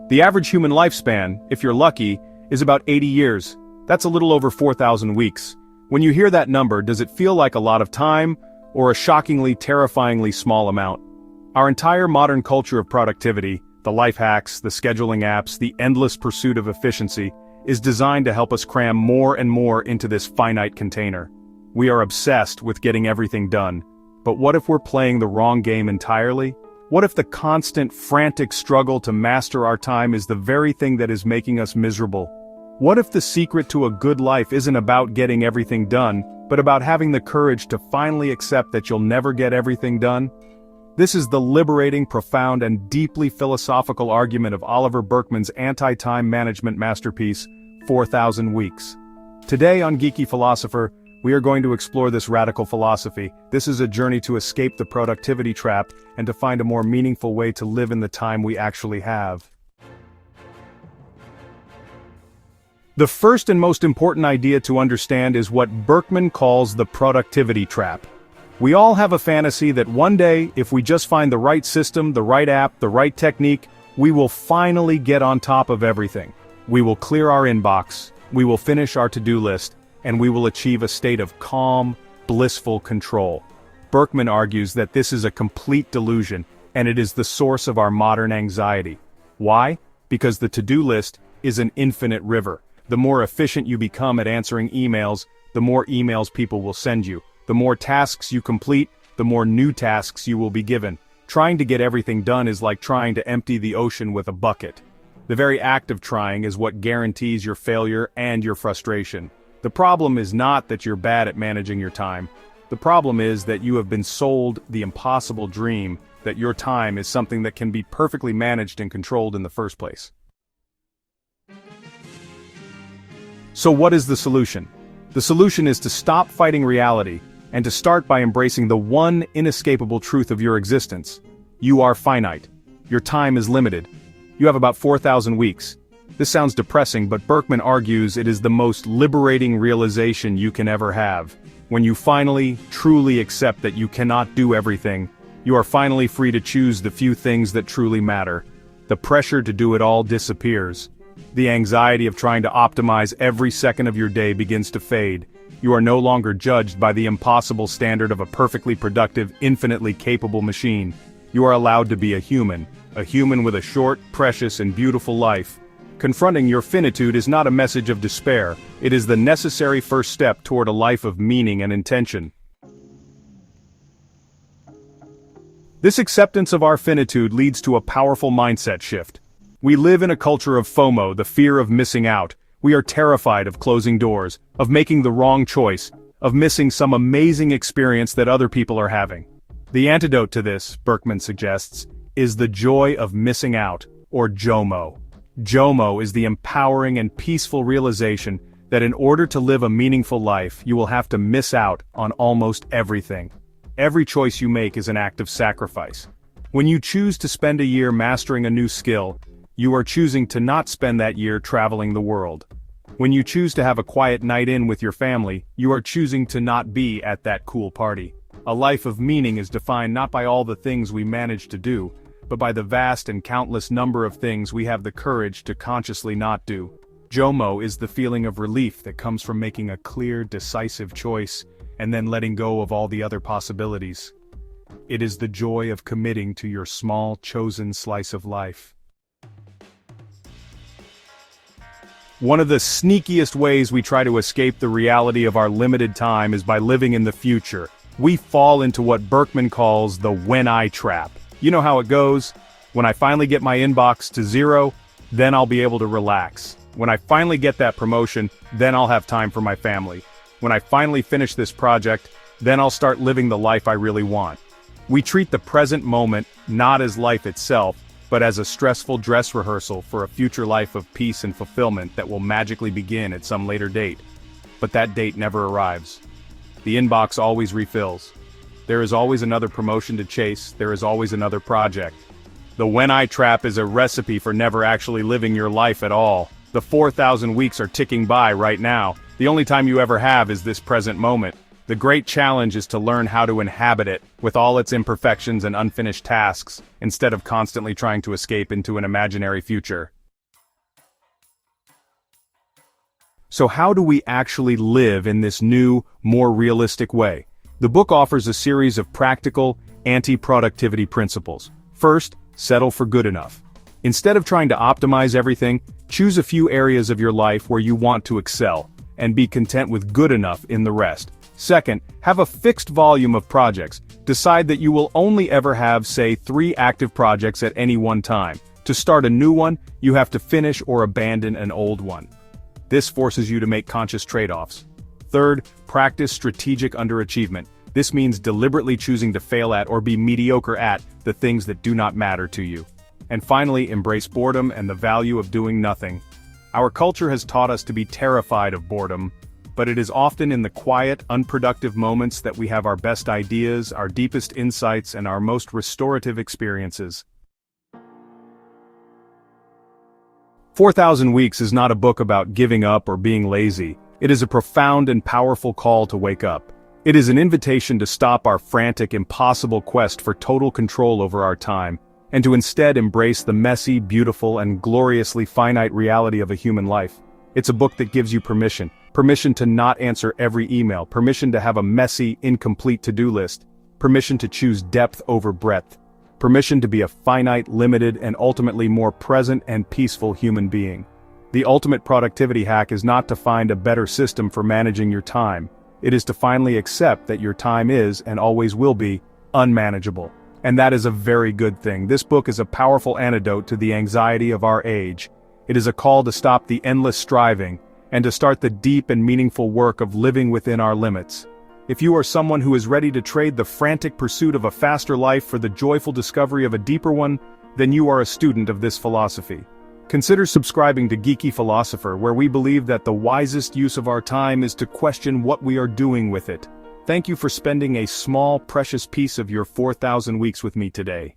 The average human lifespan, if you're lucky, is about 80 years. That's a little over 4,000 weeks. When you hear that number, does it feel like a lot of time, or a shockingly, terrifyingly small amount? Our entire modern culture of productivity, the life hacks, the scheduling apps, the endless pursuit of efficiency, is designed to help us cram more and more into this finite container. We are obsessed with getting everything done. But what if we're playing the wrong game entirely? What if the constant, frantic struggle to master our time is the very thing that is making us miserable? What if the secret to a good life isn't about getting everything done, but about having the courage to finally accept that you'll never get everything done? This is the liberating, profound, and deeply philosophical argument of Oliver Burkeman's anti-time management masterpiece, 4,000 Weeks. Today on Geeky Philosopher, we are going to explore this radical philosophy. This is a journey to escape the productivity trap and to find a more meaningful way to live in the time we actually have. The first and most important idea to understand is what Burkeman calls the productivity trap. We all have a fantasy that one day, if we just find the right system, the right app, the right technique, we will finally get on top of everything. We will clear our inbox, we will finish our to-do list, and we will achieve a state of calm, blissful control. Burkeman argues that this is a complete delusion, and it is the source of our modern anxiety. Why? Because the to-do list is an infinite river. The more efficient you become at answering emails, the more emails people will send you. The more tasks you complete, the more new tasks you will be given. Trying to get everything done is like trying to empty the ocean with a bucket. The very act of trying is what guarantees your failure and your frustration. The problem is not that you're bad at managing your time. The problem is that you have been sold the impossible dream that your time is something that can be perfectly managed and controlled in the first place. So what is the solution? The solution is to stop fighting reality, and to start by embracing the one inescapable truth of your existence. You are finite. Your time is limited. You have about 4,000 weeks. This sounds depressing, but Burkeman argues it is the most liberating realization you can ever have. When you finally, truly accept that you cannot do everything, you are finally free to choose the few things that truly matter. The pressure to do it all disappears. The anxiety of trying to optimize every second of your day begins to fade. You are no longer judged by the impossible standard of a perfectly productive, infinitely capable machine. You are allowed to be a human with a short, precious, and beautiful life. Confronting your finitude is not a message of despair, it is the necessary first step toward a life of meaning and intention. This acceptance of our finitude leads to a powerful mindset shift. We live in a culture of FOMO, the fear of missing out. We are terrified of closing doors, of making the wrong choice, of missing some amazing experience that other people are having. The antidote to this, Burkeman suggests, is the joy of missing out, or JOMO. JOMO is the empowering and peaceful realization that in order to live a meaningful life, you will have to miss out on almost everything. Every choice you make is an act of sacrifice. When you choose to spend a year mastering a new skill, you are choosing to not spend that year traveling the world. When you choose to have a quiet night in with your family, you are choosing to not be at that cool party. A life of meaning is defined not by all the things we manage to do, but by the vast and countless number of things we have the courage to consciously not do. JOMO is the feeling of relief that comes from making a clear, decisive choice, and then letting go of all the other possibilities. It is the joy of committing to your small, chosen slice of life. One of the sneakiest ways we try to escape the reality of our limited time is by living in the future. We fall into what Burkeman calls the when I trap. You know how it goes? When I finally get my inbox to 0, then I'll be able to relax. When I finally get that promotion, then I'll have time for my family. When I finally finish this project, then I'll start living the life I really want. We treat the present moment not as life itself, but as a stressful dress rehearsal for a future life of peace and fulfillment that will magically begin at some later date. But that date never arrives. The inbox always refills. There is always another promotion to chase, there is always another project. The when I trap is a recipe for never actually living your life at all. The 4,000 weeks are ticking by right now. The only time you ever have is this present moment. The great challenge is to learn how to inhabit it, with all its imperfections and unfinished tasks, instead of constantly trying to escape into an imaginary future. So how do we actually live in this new, more realistic way? The book offers a series of practical, anti-productivity principles. First, settle for good enough. Instead of trying to optimize everything, choose a few areas of your life where you want to excel, and be content with good enough in the rest. Second, have a fixed volume of projects. Decide that you will only ever have, say, 3 active projects at any one time. To start a new one, you have to finish or abandon an old one. This forces you to make conscious trade-offs. Third, practice strategic underachievement. This means deliberately choosing to fail at or be mediocre at the things that do not matter to you. And finally, embrace boredom and the value of doing nothing. Our culture has taught us to be terrified of boredom, but it is often in the quiet, unproductive moments that we have our best ideas, our deepest insights, and our most restorative experiences. 4,000 Weeks is not a book about giving up or being lazy. It is a profound and powerful call to wake up. It is an invitation to stop our frantic, impossible quest for total control over our time, and to instead embrace the messy, beautiful, and gloriously finite reality of a human life. It's a book that gives you permission to not answer every email, permission to have a messy, incomplete to-do list, permission to choose depth over breadth, permission to be a finite, limited, and ultimately more present and peaceful human being. The ultimate productivity hack is not to find a better system for managing your time. It is to finally accept that your time is, and always will be, unmanageable. And that is a very good thing. This book is a powerful antidote to the anxiety of our age. It is a call to stop the endless striving, and to start the deep and meaningful work of living within our limits. If you are someone who is ready to trade the frantic pursuit of a faster life for the joyful discovery of a deeper one, then you are a student of this philosophy. Consider subscribing to Geeky Philosopher, where we believe that the wisest use of our time is to question what we are doing with it. Thank you for spending a small, precious piece of your 4,000 weeks with me today.